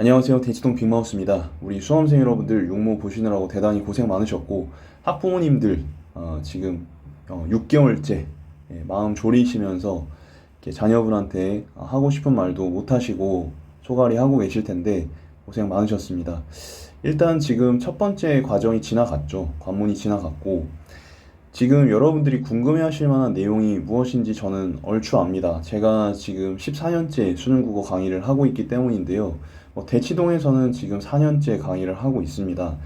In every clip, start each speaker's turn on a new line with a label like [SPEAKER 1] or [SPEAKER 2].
[SPEAKER 1] 안녕하세요. 대치동 빅마우스입니다. 우리 수험생 여러분들 육모 보시느라고 대단히 고생 많으셨고, 학부모님들 지금 6개월째 마음 졸이시면서 이렇게 자녀분한테 하고 싶은 말도 못 하시고 소갈이 하고 계실 텐데 고생 많으셨습니다. 일단 지금 첫 번째 과정이 지나갔죠. 관문이 지나갔고, 지금 여러분들이 궁금해하실 만한 내용이 무엇인지 저는 얼추 압니다. 제가 지금 14년째 수능국어 강의를 하고 있기 때문인데요. 대치동에서는 지금 4년째 강의를 하고 있습니다.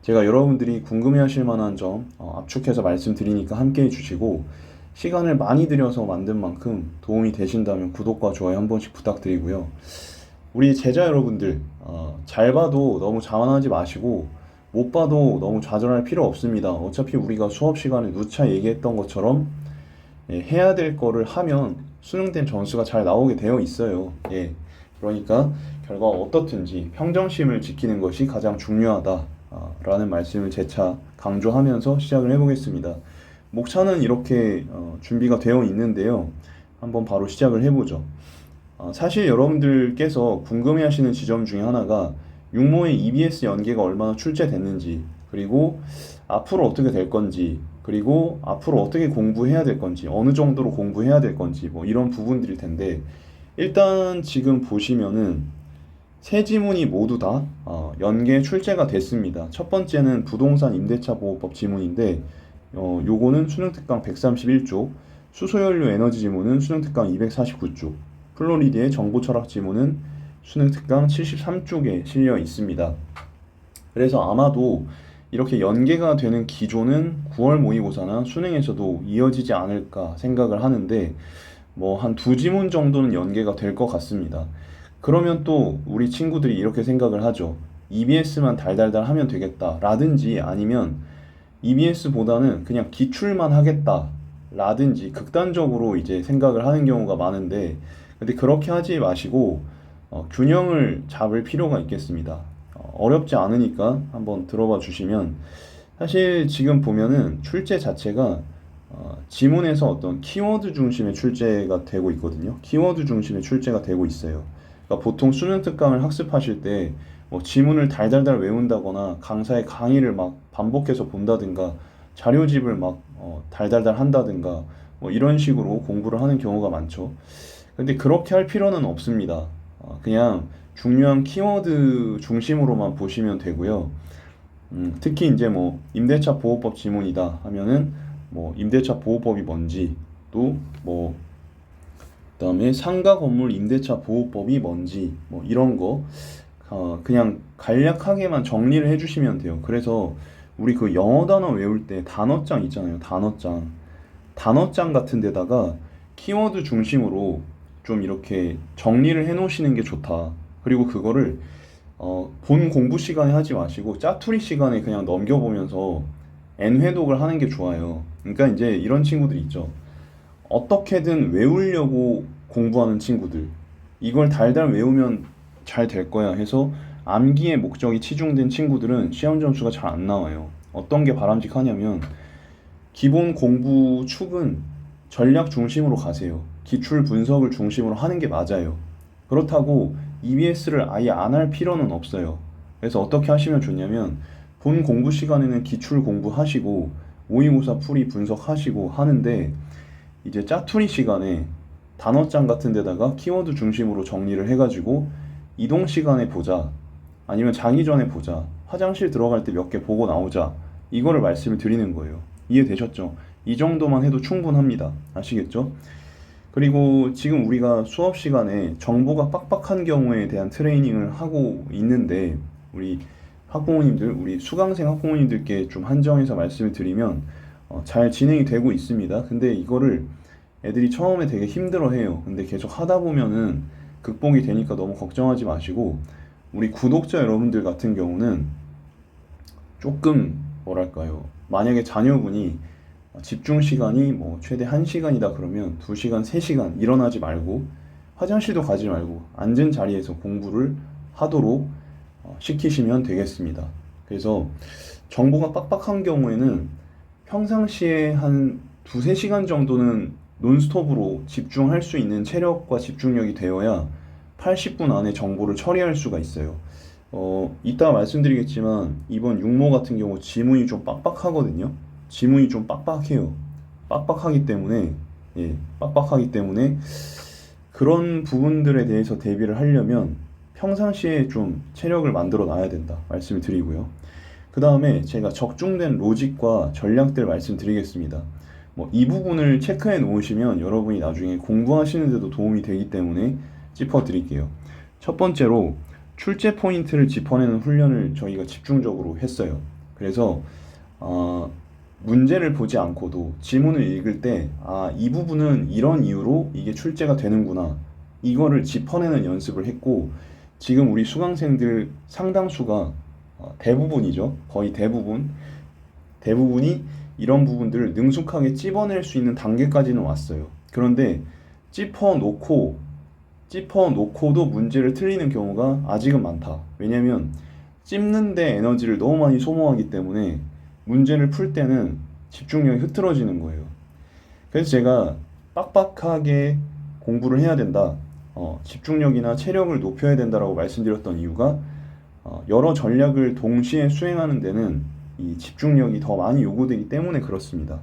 [SPEAKER 1] 제가 여러분들이 궁금해하실 만한 점 압축해서 말씀드리니까 함께 해주시고, 시간을 많이 들여서 만든 만큼 도움이 되신다면 구독과 좋아요 한 번씩 부탁드리고요. 우리 제자 여러분들, 잘 봐도 너무 자만하지 마시고 못 봐도 너무 좌절할 필요 없습니다. 어차피 우리가 수업 시간에 누차 얘기했던 것처럼 해야 될 거를 하면 수능 땐 점수가 잘 나오게 되어 있어요. 그러니까 결과가 어떻든지 평정심을 지키는 것이 가장 중요하다라는 말씀을 재차 강조하면서 시작을 해보겠습니다. 목차는 이렇게 준비가 되어 있는데요. 한번 바로 시작을 해보죠. 사실 여러분들께서 궁금해하시는 지점 중에 하나가 육모의 EBS 연계가 얼마나 출제됐는지, 그리고 앞으로 어떻게 될 건지, 그리고 앞으로 어떻게 공부해야 될 건지, 어느 정도로 공부해야 될 건지, 뭐 이런 부분들일 텐데, 일단 지금 보시면은 세 지문이 모두 다 연계 출제가 됐습니다. 첫 번째는 부동산 임대차 보호법 지문인데, 요거는 수능 특강 131쪽, 수소연료 에너지 지문은 수능 특강 249쪽, 플로리디의 정보 철학 지문은 수능 특강 73쪽에 실려 있습니다. 그래서 아마도 이렇게 연계가 되는 기조는 9월 모의고사나 수능에서도 이어지지 않을까 생각을 하는데, 뭐 한 두 지문 정도는 연계가 될 것 같습니다. 그러면 또 우리 친구들이 이렇게 생각을 하죠. EBS만 달달달 하면 되겠다 라든지, 아니면 EBS보다는 그냥 기출만 하겠다 라든지 극단적으로 이제 생각을 하는 경우가 많은데, 근데 그렇게 하지 마시고 균형을 잡을 필요가 있겠습니다. 어렵지 않으니까 한번 들어봐 주시면, 사실 지금 보면은 출제 자체가 지문에서 어떤 키워드 중심의 출제가 되고 있거든요. 키워드 중심의 출제가 되고 있어요. 그러니까 보통 수능 특강을 학습하실 때 뭐 지문을 달달달 외운다거나 강사의 강의를 막 반복해서 본다든가 자료집을 막 달달달 한다든가 뭐 이런 식으로 공부를 하는 경우가 많죠. 근데 그렇게 할 필요는 없습니다. 그냥 중요한 키워드 중심으로만 보시면 되고요. 특히 이제 뭐 임대차 보호법 지문이다 하면은 뭐 임대차 보호법이 뭔지, 또 뭐 그다음에 상가 건물 임대차 보호법이 뭔지, 뭐 이런 거 그냥 간략하게만 정리를 해주시면 돼요. 그래서 우리 그 영어 단어 외울 때 단어장 있잖아요. 단어장 같은 데다가 키워드 중심으로 좀 이렇게 정리를 해 놓으시는 게 좋다. 그리고 그거를 본 공부 시간에 하지 마시고 짜투리 시간에 그냥 넘겨보면서 N회독을 하는 게 좋아요. 그러니까 이제 이런 친구들 있죠. 어떻게든 외우려고 공부하는 친구들. 이걸 달달 외우면 잘 될 거야 해서 암기의 목적이 치중된 친구들은 시험 점수가 잘 안 나와요. 어떤 게 바람직하냐면, 기본 공부 축은 전략 중심으로 가세요. 기출 분석을 중심으로 하는 게 맞아요. 그렇다고 EBS를 아예 안 할 필요는 없어요. 그래서 어떻게 하시면 좋냐면, 본 공부 시간에는 기출 공부하시고 모의고사 풀이 분석하시고 하는데, 이제 짜투리 시간에 단어장 같은 데다가 키워드 중심으로 정리를 해가지고 이동 시간에 보자, 아니면 자기 전에 보자, 화장실 들어갈 때 몇 개 보고 나오자, 이거를 말씀을 드리는 거예요. 이해되셨죠? 이 정도만 해도 충분합니다. 아시겠죠? 그리고 지금 우리가 수업 시간에 정보가 빡빡한 경우에 대한 트레이닝을 하고 있는데, 우리 학부모님들, 우리 수강생 학부모님들께 좀 한정해서 말씀을 드리면 잘 진행이 되고 있습니다. 근데 이거를 애들이 처음에 되게 힘들어해요. 근데 계속 하다 보면은 극복이 되니까 너무 걱정하지 마시고, 우리 구독자 여러분들 같은 경우는 조금 뭐랄까요, 만약에 자녀분이 집중 시간이 뭐 최대 1시간이다 그러면 2시간, 3시간 일어나지 말고 화장실도 가지 말고 앉은 자리에서 공부를 하도록 시키시면 되겠습니다. 그래서 정보가 빡빡한 경우에는 평상시에 한 2, 3시간 정도는 논스톱으로 집중할 수 있는 체력과 집중력이 되어야 80분 안에 정보를 처리할 수가 있어요. 이따 말씀드리겠지만 이번 육모 같은 경우 지문이 좀 빡빡하거든요. 지문이 좀 빡빡해요. 빡빡하기 때문에 빡빡하기 때문에 그런 부분들에 대해서 대비를 하려면 평상시에 좀 체력을 만들어 놔야 된다 말씀을 드리고요. 그 다음에 제가 적중된 로직과 전략들 말씀드리겠습니다. 뭐 이 부분을 체크해 놓으시면 여러분이 나중에 공부하시는데도 도움이 되기 때문에 짚어 드릴게요. 첫 번째로 출제 포인트를 짚어내는 훈련을 저희가 집중적으로 했어요. 그래서 문제를 보지 않고도 지문을 읽을 때, 이 부분은 이런 이유로 이게 출제가 되는구나. 이거를 짚어내는 연습을 했고, 지금 우리 수강생들 상당수가 대부분이죠. 거의 대부분이 이런 부분들을 능숙하게 찝어낼 수 있는 단계까지는 왔어요. 그런데 찝어놓고도 문제를 틀리는 경우가 아직은 많다. 왜냐면 찝는데 에너지를 너무 많이 소모하기 때문에 문제를 풀 때는 집중력이 흐트러지는 거예요. 그래서 제가 빡빡하게 공부를 해야 된다. 집중력이나 체력을 높여야 된다라고 말씀드렸던 이유가 여러 전략을 동시에 수행하는 데는 이 집중력이 더 많이 요구되기 때문에 그렇습니다.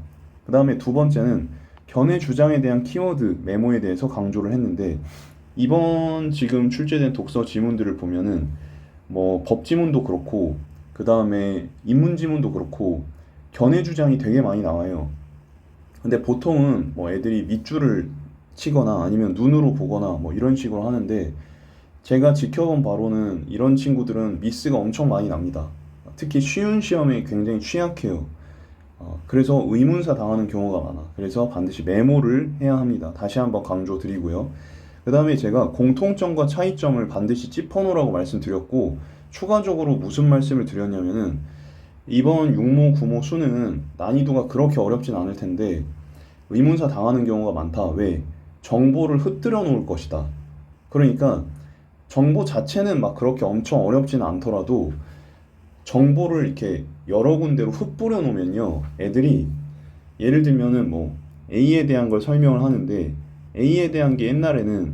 [SPEAKER 1] 그 다음에 두 번째는 견해 주장에 대한 키워드 메모에 대해서 강조를 했는데 이번 지금 출제된 독서 지문들을 보면은 뭐 법 지문도 그렇고 그 다음에 인문 지문도 그렇고 견해 주장이 되게 많이 나와요. 근데 보통은 뭐 애들이 밑줄을 치거나 아니면 눈으로 보거나 뭐 이런 식으로 하는데 제가 지켜본 바로는 이런 친구들은 미스가 엄청 많이 납니다. 특히 쉬운 시험에 굉장히 취약해요. 그래서 의문사 당하는 경우가 많아. 그래서 반드시 메모를 해야 합니다. 다시 한번 강조 드리고요. 그 다음에 제가 공통점과 차이점을 반드시 짚어놓으라고 말씀드렸고 추가적으로 무슨 말씀을 드렸냐면은 이번 육모, 구모 수능은 난이도가 그렇게 어렵진 않을 텐데 의문사 당하는 경우가 많다. 왜? 정보를 흩뜨려 놓을 것이다. 그러니까 정보 자체는 막 그렇게 엄청 어렵지는 않더라도 정보를 이렇게 여러 군데로 흩뿌려 놓으면요. 애들이 예를 들면은 뭐 A에 대한 걸 설명을 하는데 A에 대한 게 옛날에는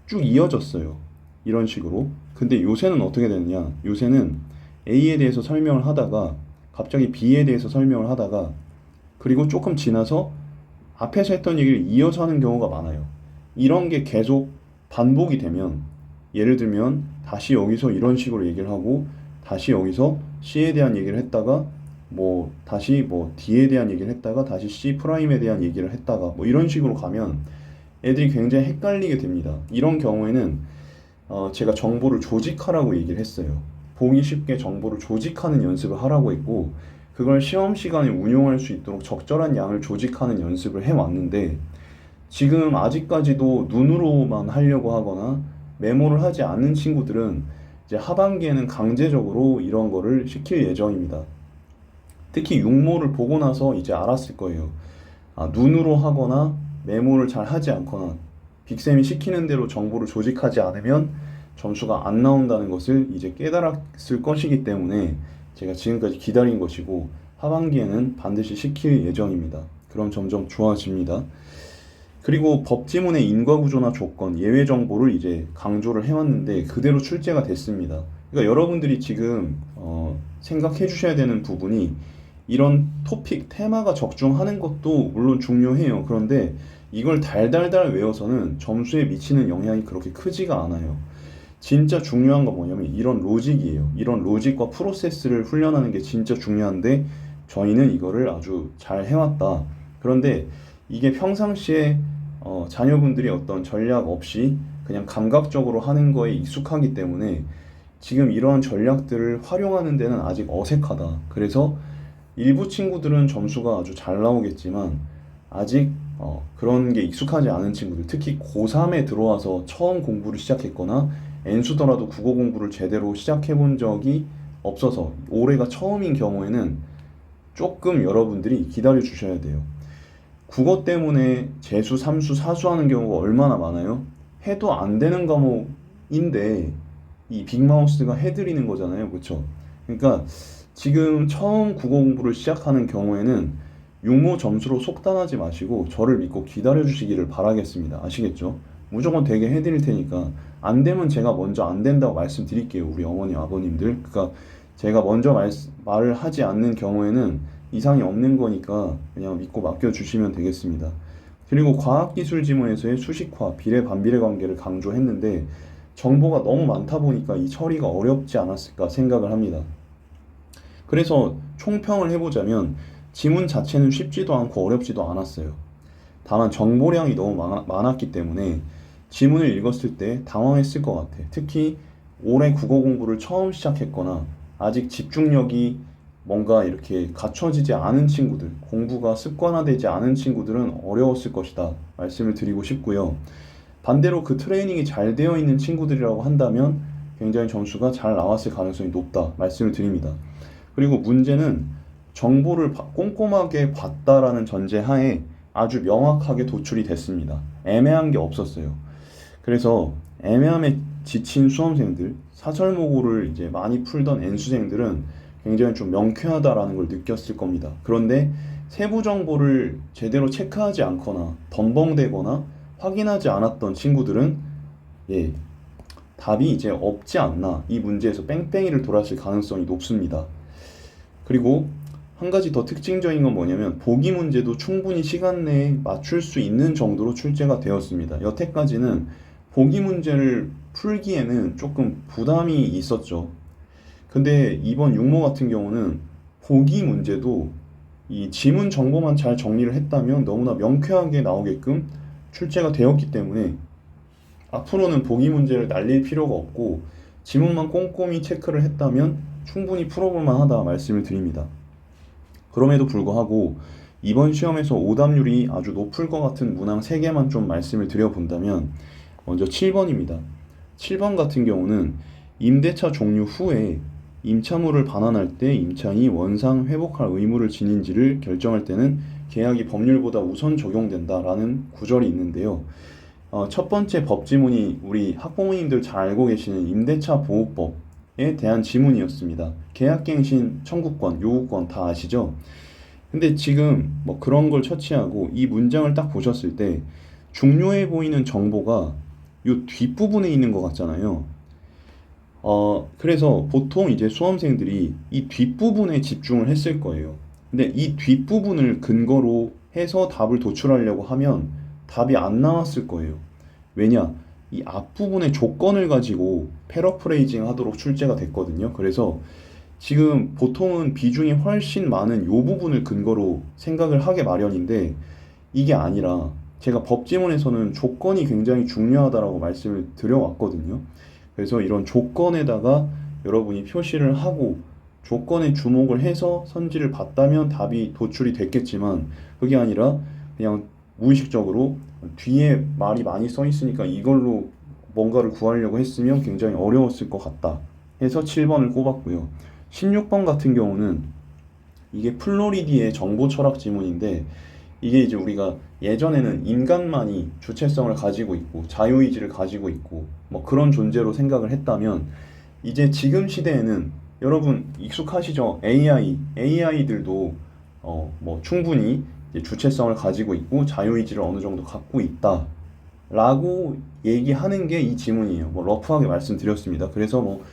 [SPEAKER 1] 쭉 이어졌어요. 이런 식으로. 근데 요새는 어떻게 되느냐? 요새는 A에 대해서 설명을 하다가 갑자기 B에 대해서 설명을 하다가 그리고 조금 지나서 앞에서 했던 얘기를 이어서 하는 경우가 많아요. 이런 게 계속 반복이 되면 예를 들면 다시 여기서 이런 식으로 얘기를 하고 다시 여기서 C에 대한 얘기를 했다가 뭐 다시 뭐 D에 대한 얘기를 했다가 다시 C 프라임에 대한 얘기를 했다가 뭐 이런 식으로 가면 애들이 굉장히 헷갈리게 됩니다. 이런 경우에는 제가 정보를 조직하라고 얘기를 했어요. 보기 쉽게 정보를 조직하는 연습을 하라고 했고 그걸 시험 시간에 운용할 수 있도록 적절한 양을 조직하는 연습을 해왔는데 지금 아직까지도 눈으로만 하려고 하거나 메모를 하지 않는 친구들은 이제 하반기에는 강제적으로 이런 거를 시킬 예정입니다. 특히 육모를 보고 나서 이제 알았을 거예요. 눈으로 하거나 메모를 잘 하지 않거나 빅쌤이 시키는 대로 정보를 조직하지 않으면 점수가 안 나온다는 것을 이제 깨달았을 것이기 때문에 제가 지금까지 기다린 것이고 하반기에는 반드시 시킬 예정입니다. 그럼 점점 좋아집니다. 그리고 법지문의 인과구조나 조건, 예외 정보를 이제 강조를 해왔는데 그대로 출제가 됐습니다. 그러니까 여러분들이 지금 생각해 주셔야 되는 부분이 이런 토픽, 테마가 적중하는 것도 물론 중요해요. 그런데 이걸 달달달 외워서는 점수에 미치는 영향이 그렇게 크지가 않아요. 진짜 중요한 건 뭐냐면 이런 로직이에요. 이런 로직과 프로세스를 훈련하는 게 진짜 중요한데 저희는 이거를 아주 잘 해왔다. 그런데 이게 평상시에 자녀분들이 어떤 전략 없이 그냥 감각적으로 하는 거에 익숙하기 때문에 지금 이러한 전략들을 활용하는 데는 아직 어색하다. 그래서 일부 친구들은 점수가 아주 잘 나오겠지만 아직 그런 게 익숙하지 않은 친구들, 특히 고3에 들어와서 처음 공부를 시작했거나 N수더라도 국어 공부를 제대로 시작해 본 적이 없어서 올해가 처음인 경우에는 조금 여러분들이 기다려 주셔야 돼요. 국어 때문에 재수, 삼수, 사수 하는 경우가 얼마나 많아요? 해도 안 되는 과목인데 이 빅마우스가 해드리는 거잖아요. 그렇죠? 그러니까 지금 처음 국어 공부를 시작하는 경우에는 육모 점수로 속단하지 마시고 저를 믿고 기다려 주시기를 바라겠습니다. 아시겠죠? 무조건 되게 해드릴 테니까 안 되면 제가 먼저 안 된다고 말씀드릴게요. 우리 어머니, 아버님들. 그러니까 제가 먼저 말을 하지 않는 경우에는 이상이 없는 거니까 그냥 믿고 맡겨주시면 되겠습니다. 그리고 과학기술 지문에서의 수식화, 비례 반비례 관계를 강조했는데 정보가 너무 많다 보니까 이 처리가 어렵지 않았을까 생각을 합니다. 그래서 총평을 해보자면 지문 자체는 쉽지도 않고 어렵지도 않았어요. 다만 정보량이 너무 많았기 때문에 지문을 읽었을 때 당황했을 것 같아. 특히 올해 국어 공부를 처음 시작했거나 아직 집중력이 뭔가 이렇게 갖춰지지 않은 친구들, 공부가 습관화되지 않은 친구들은 어려웠을 것이다 말씀을 드리고 싶고요. 반대로 그 트레이닝이 잘 되어 있는 친구들이라고 한다면 굉장히 점수가 잘 나왔을 가능성이 높다 말씀을 드립니다. 그리고 문제는 정보를 꼼꼼하게 봤다라는 전제하에 아주 명확하게 도출이 됐습니다. 애매한 게 없었어요. 그래서 애매함에 지친 수험생들, 사설모고를 이제 많이 풀던 N수생들은 굉장히 좀 명쾌하다라는 걸 느꼈을 겁니다. 그런데 세부 정보를 제대로 체크하지 않거나 덤벙대거나 확인하지 않았던 친구들은 예, 답이 이제 없지 않나, 이 문제에서 뺑뺑이를 돌았을 가능성이 높습니다. 그리고 한 가지 더 특징적인 건 뭐냐면 보기 문제도 충분히 시간 내에 맞출 수 있는 정도로 출제가 되었습니다. 여태까지는 보기 문제를 풀기에는 조금 부담이 있었죠. 근데 이번 육모 같은 경우는 보기 문제도 이 지문 정보만 잘 정리를 했다면 너무나 명쾌하게 나오게끔 출제가 되었기 때문에 앞으로는 보기 문제를 날릴 필요가 없고 지문만 꼼꼼히 체크를 했다면 충분히 풀어볼 만하다 말씀을 드립니다. 그럼에도 불구하고 이번 시험에서 오답률이 아주 높을 것 같은 문항 3개만 좀 말씀을 드려본다면 먼저 7번입니다. 7번 같은 경우는 임대차 종료 후에 임차물을 반환할 때 임차인이 원상 회복할 의무를 지닌지를 결정할 때는 계약이 법률보다 우선 적용된다라는 구절이 있는데요. 첫 번째 법 지문이 우리 학부모님들 잘 알고 계시는 임대차 보호법에 대한 지문이었습니다. 계약갱신 청구권, 요구권 다 아시죠? 근데 지금 뭐 그런 걸 처치하고 이 문장을 딱 보셨을 때 중요해 보이는 정보가 요 뒷부분에 있는 것 같잖아요. 그래서 보통 이제 수험생들이 이 뒷부분에 집중을 했을 거예요. 근데 이 뒷부분을 근거로 해서 답을 도출하려고 하면 답이 안 나왔을 거예요. 왜냐? 이 앞부분의 조건을 가지고 패러프레이징 하도록 출제가 됐거든요. 그래서 지금 보통은 비중이 훨씬 많은 이 부분을 근거로 생각을 하게 마련인데 이게 아니라 제가 법지문에서는 조건이 굉장히 중요하다라고 말씀을 드려왔거든요. 그래서 이런 조건에다가 여러분이 표시를 하고 조건에 주목을 해서 선지를 봤다면 답이 도출이 됐겠지만 그게 아니라 그냥 무의식적으로 뒤에 말이 많이 써 있으니까 이걸로 뭔가를 구하려고 했으면 굉장히 어려웠을 것 같다 해서 7번을 꼽았고요. 16번 같은 경우는 이게 플로리디의 정보 철학 지문인데 이게 이제 우리가 예전에는 인간만이 주체성을 가지고 있고 자유의지를 가지고 있고 뭐 그런 존재로 생각을 했다면 이제 지금 시대에는 여러분 익숙하시죠? AI들도 뭐 충분히 이제 주체성을 가지고 있고 자유의지를 어느 정도 갖고 있다 라고 얘기하는 게 이 지문이에요. 뭐 러프하게 말씀드렸습니다. 그래서 뭐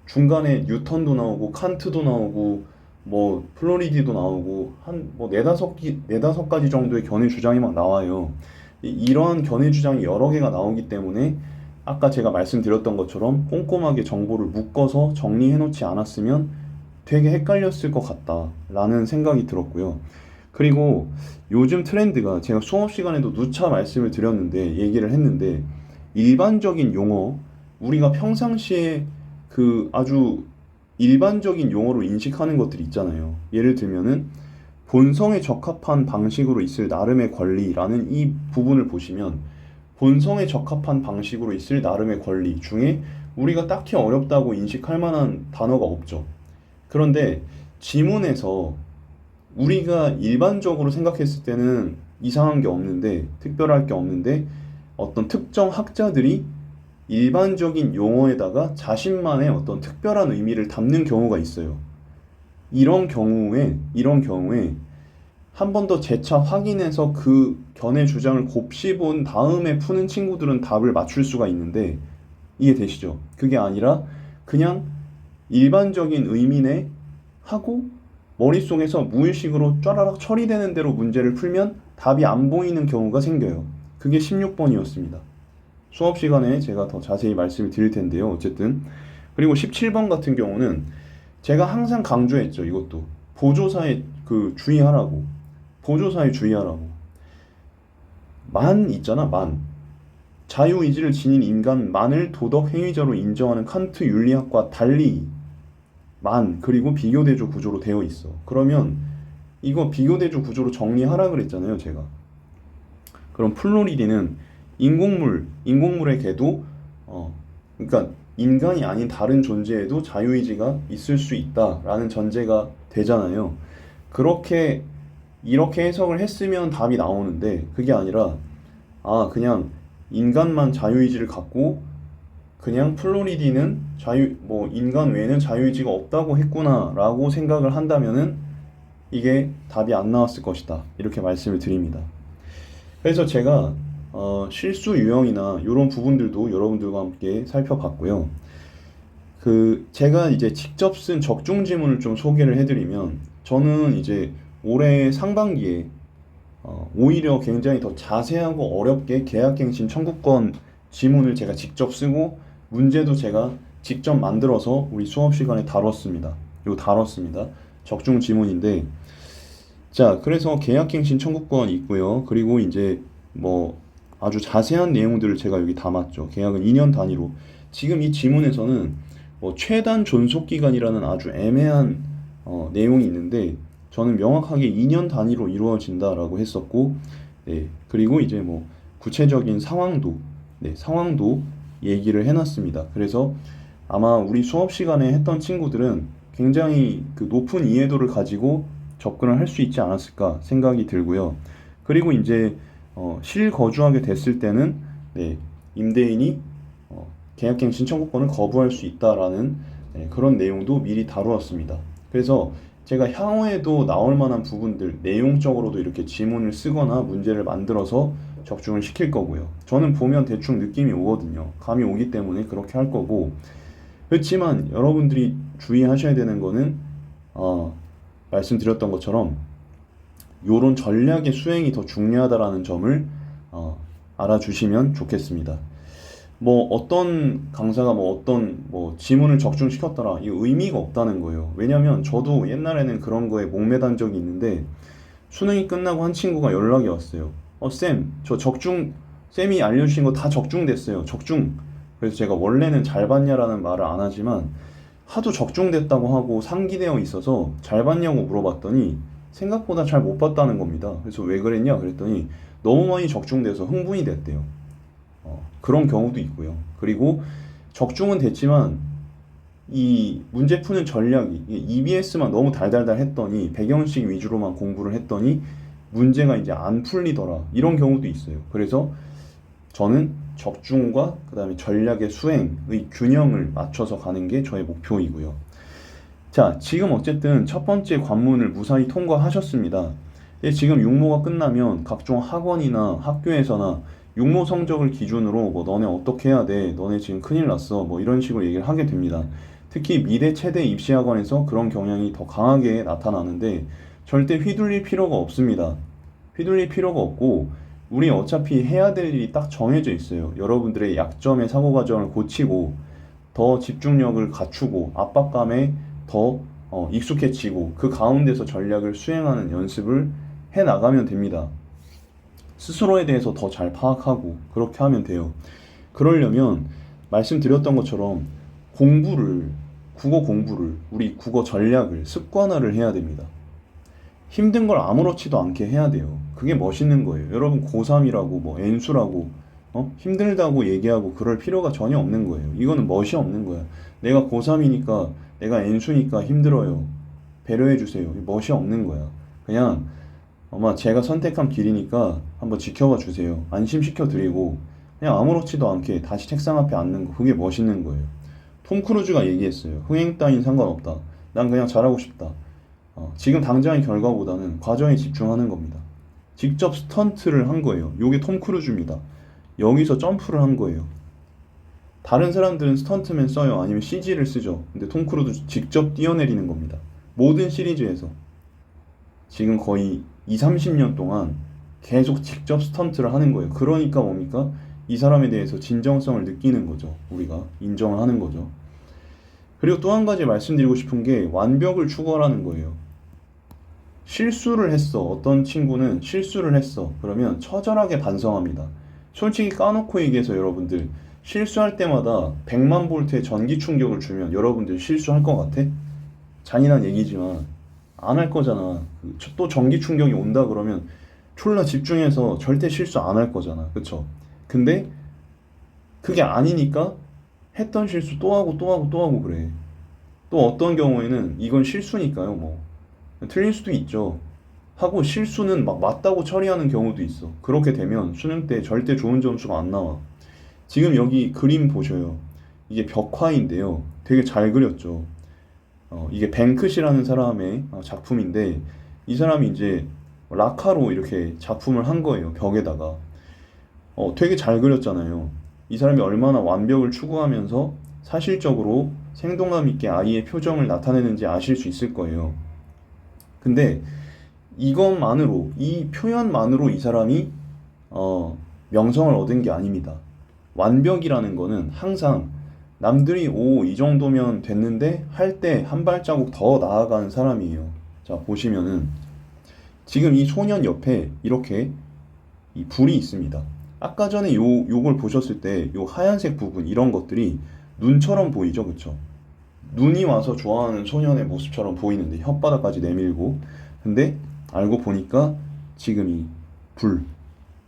[SPEAKER 1] 중간에 뉴턴도 나오고 칸트도 나오고 뭐 플로리디도 나오고 한 뭐 네다섯 가지 정도의 견해 주장이 막 나와요. 이런 견해 주장이 여러 개가 나오기 때문에 아까 제가 말씀드렸던 것처럼 꼼꼼하게 정보를 묶어서 정리해 놓지 않았으면 되게 헷갈렸을 것 같다라는 생각이 들었고요. 그리고 요즘 트렌드가 제가 수업 시간에도 누차 말씀을 드렸는데 얘기를 했는데 일반적인 용어, 우리가 평상시에 그 아주 일반적인 용어로 인식하는 것들이 있잖아요. 예를 들면은 본성에 적합한 방식으로 있을 나름의 권리라는 이 부분을 보시면 본성에 적합한 방식으로 있을 나름의 권리 중에 우리가 딱히 어렵다고 인식할 만한 단어가 없죠. 그런데 지문에서 우리가 일반적으로 생각했을 때는 이상한 게 없는데 특별할 게 없는데 어떤 특정 학자들이 일반적인 용어에다가 자신만의 어떤 특별한 의미를 담는 경우가 있어요. 이런 경우에 한 번 더 재차 확인해서 그 견해 주장을 곱씹은 다음에 푸는 친구들은 답을 맞출 수가 있는데 이해되시죠? 그게 아니라 그냥 일반적인 의미내 하고 머릿속에서 무의식으로 쫘라락 처리되는 대로 문제를 풀면 답이 안 보이는 경우가 생겨요. 그게 16번이었습니다. 수업 시간에 제가 더 자세히 말씀을 드릴 텐데요. 어쨌든 그리고 17번 같은 경우는 제가 항상 강조했죠. 이것도 보조사에 주의하라고. 보조사에 주의하라고. 만 있잖아, 만. 자유의지를 지닌 인간만을 도덕 행위자로 인정하는 칸트 윤리학과 달리 만 그리고 비교대조 구조로 되어 있어. 그러면 이거 비교대조 구조로 정리하라 그랬잖아요, 제가. 그럼 플로리디는 인공물의 개도 그러니까 인간이 아닌 다른 존재에도 자유의지가 있을 수 있다라는 전제가 되잖아요. 그렇게 이렇게 해석을 했으면 답이 나오는데 그게 아니라 그냥 인간만 자유의지를 갖고 그냥 플로리디는 인간 외에는 자유의지가 없다고 했구나라고 생각을 한다면은 이게 답이 안 나왔을 것이다. 이렇게 말씀을 드립니다. 그래서 제가 실수 유형이나 이런 부분들도 여러분들과 함께 살펴봤고요. 제가 이제 직접 쓴 적중 지문을 좀 소개를 해드리면 저는 이제 올해 상반기에 오히려 굉장히 더 자세하고 어렵게 계약갱신 청구권 지문을 제가 직접 쓰고 문제도 제가 직접 만들어서 우리 수업 시간에 다뤘습니다. 적중 지문인데 자, 그래서 계약갱신 청구권이 있고요. 그리고 이제 아주 자세한 내용들을 제가 여기 담았죠. 계약은 2년 단위로. 지금 이 지문에서는 최단 존속 기간이라는 아주 애매한 내용이 있는데 저는 명확하게 2년 단위로 이루어진다라고 했었고, 네, 그리고 이제 구체적인 상황도 얘기를 해놨습니다. 그래서 아마 우리 수업 시간에 했던 친구들은 굉장히 높은 이해도를 가지고 접근을 할 수 있지 않았을까 생각이 들고요. 그리고 이제 실거주하게 됐을 때는 임대인이 계약갱신 청구권을 거부할 수 있다라는 그런 내용도 미리 다루었습니다. 그래서 제가 향후에도 나올 만한 부분들 내용적으로도 이렇게 지문을 쓰거나 문제를 만들어서 적중을 시킬 거고요. 저는 보면 대충 느낌이 오거든요. 감이 오기 때문에 그렇게 할 거고, 그렇지만 여러분들이 주의하셔야 되는 거는 말씀드렸던 것처럼 요런 전략의 수행이 더 중요하다라는 점을 알아주시면 좋겠습니다. 어떤 강사가 어떤 지문을 적중시켰더라, 이 의미가 없다는 거예요. 왜냐면 저도 옛날에는 그런 거에 목매단 적이 있는데 수능이 끝나고 한 친구가 연락이 왔어요. 쌤, 쌤이 알려주신 거 다 적중됐어요. 그래서 제가 원래는 잘 봤냐라는 말을 안 하지만 하도 적중됐다고 하고 상기되어 있어서 잘 봤냐고 물어봤더니 생각보다 잘 못 봤다는 겁니다. 그래서 왜 그랬냐 그랬더니 너무 많이 적중돼서 흥분이 됐대요. 그런 경우도 있고요. 그리고 적중은 됐지만 이 문제 푸는 전략이 EBS만 너무 달달달 했더니 배경식 위주로만 공부를 했더니 문제가 이제 안 풀리더라, 이런 경우도 있어요. 그래서 저는 적중과 그 다음에 전략의 수행의 균형을 맞춰서 가는 게 저의 목표이고요. 자, 지금 어쨌든 첫 번째 관문을 무사히 통과하셨습니다. 지금 육모가 끝나면 각종 학원이나 학교에서나 육모 성적을 기준으로 너네 어떻게 해야 돼? 너네 지금 큰일 났어. 이런 식으로 얘기를 하게 됩니다. 특히 미대 체대 입시학원에서 그런 경향이 더 강하게 나타나는데 절대 휘둘릴 필요가 없습니다. 휘둘릴 필요가 없고 우리 어차피 해야 될 일이 딱 정해져 있어요. 여러분들의 약점의 사고 과정을 고치고 더 집중력을 갖추고 압박감에 더 익숙해지고 그 가운데서 전략을 수행하는 연습을 해 나가면 됩니다. 스스로에 대해서 더 잘 파악하고 그렇게 하면 돼요. 그러려면 말씀드렸던 것처럼 국어 공부를 우리 국어 전략을 습관화를 해야 됩니다. 힘든 걸 아무렇지도 않게 해야 돼요. 그게 멋있는 거예요. 여러분 고3이라고 N수라고 힘들다고 얘기하고 그럴 필요가 전혀 없는 거예요. 이거는 멋이 없는 거야. 내가 고3이니까 내가 N수니까 힘들어요. 배려해 주세요. 멋이 없는 거야. 그냥 제가 선택한 길이니까 한번 지켜봐 주세요. 안심시켜 드리고 그냥 아무렇지도 않게 다시 책상 앞에 앉는 거, 그게 멋있는 거예요. 톰 크루즈가 얘기했어요. 흥행 따윈 상관없다. 난 그냥 잘하고 싶다. 지금 당장의 결과보다는 과정에 집중하는 겁니다. 직접 스턴트를 한 거예요. 요게 톰 크루즈입니다. 여기서 점프를 한 거예요. 다른 사람들은 스턴트맨 써요. 아니면 CG를 쓰죠. 근데 톰 크루즈 직접 뛰어내리는 겁니다. 모든 시리즈에서. 지금 거의 2, 30년 동안 계속 직접 스턴트를 하는 거예요. 그러니까 뭡니까? 이 사람에 대해서 진정성을 느끼는 거죠. 우리가 인정을 하는 거죠. 그리고 또 한 가지 말씀드리고 싶은 게 완벽을 추구하라는 거예요. 실수를 했어. 어떤 친구는 실수를 했어. 그러면 처절하게 반성합니다. 솔직히 까놓고 얘기해서 여러분들 실수할 때마다 100만 볼트의 전기 충격을 주면 여러분들 실수할 것 같아? 잔인한 얘기지만 안 할 거잖아. 또 전기 충격이 온다 그러면 졸라 집중해서 절대 실수 안 할 거잖아. 그쵸? 근데 그게 아니니까 했던 실수 또 하고 또 하고 또 하고 그래. 또 어떤 경우에는 이건 실수니까요. 뭐 틀릴 수도 있죠. 하고 실수는 막 맞다고 처리하는 경우도 있어. 그렇게 되면 수능 때 절대 좋은 점수가 안 나와. 지금 여기 그림 보셔요. 이게 벽화인데요. 되게 잘 그렸죠. 이게 뱅크시라는 사람의 작품인데 이 사람이 이제 라카로 이렇게 작품을 한 거예요. 벽에다가. 되게 잘 그렸잖아요. 이 사람이 얼마나 완벽을 추구하면서 사실적으로 생동감 있게 아이의 표정을 나타내는지 아실 수 있을 거예요. 근데 이것만으로, 이 표현만으로 이 사람이 명성을 얻은 게 아닙니다. 완벽이라는 거는 항상 남들이 오, 이 정도면 됐는데 할 때 한 발자국 더 나아가는 사람이에요. 자, 보시면은 지금 이 소년 옆에 이렇게 이 불이 있습니다. 아까 전에 요걸 보셨을 때 요 하얀색 부분 이런 것들이 눈처럼 보이죠, 그쵸? 눈이 와서 좋아하는 소년의 모습처럼 보이는데 혓바닥까지 내밀고 근데 알고 보니까 지금 이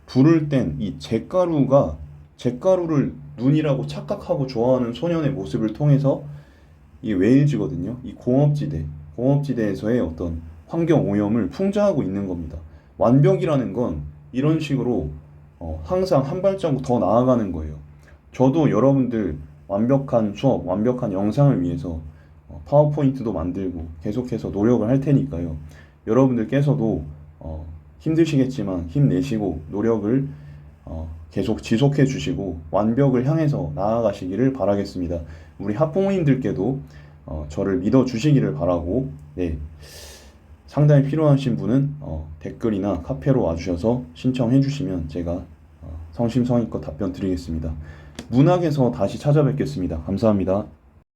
[SPEAKER 1] 불을 땐 이 잿가루를 눈이라고 착각하고 좋아하는 소년의 모습을 통해서 이 웨일즈거든요. 이 공업지대에서의 어떤 환경 오염을 풍자하고 있는 겁니다. 완벽이라는 건 이런 식으로 항상 한 발자국 더 나아가는 거예요. 저도 여러분들 완벽한 수업, 완벽한 영상을 위해서 파워포인트도 만들고 계속해서 노력을 할 테니까요. 여러분들께서도 힘드시겠지만 힘내시고 노력을 계속 지속해 주시고 완벽을 향해서 나아가시기를 바라겠습니다. 우리 학부모님들께도 저를 믿어 주시기를 바라고 네, 상담이 필요하신 분은 댓글이나 카페로 와주셔서 신청해 주시면 제가 성심성의껏 답변 드리겠습니다. 문학에서 다시 찾아뵙겠습니다. 감사합니다.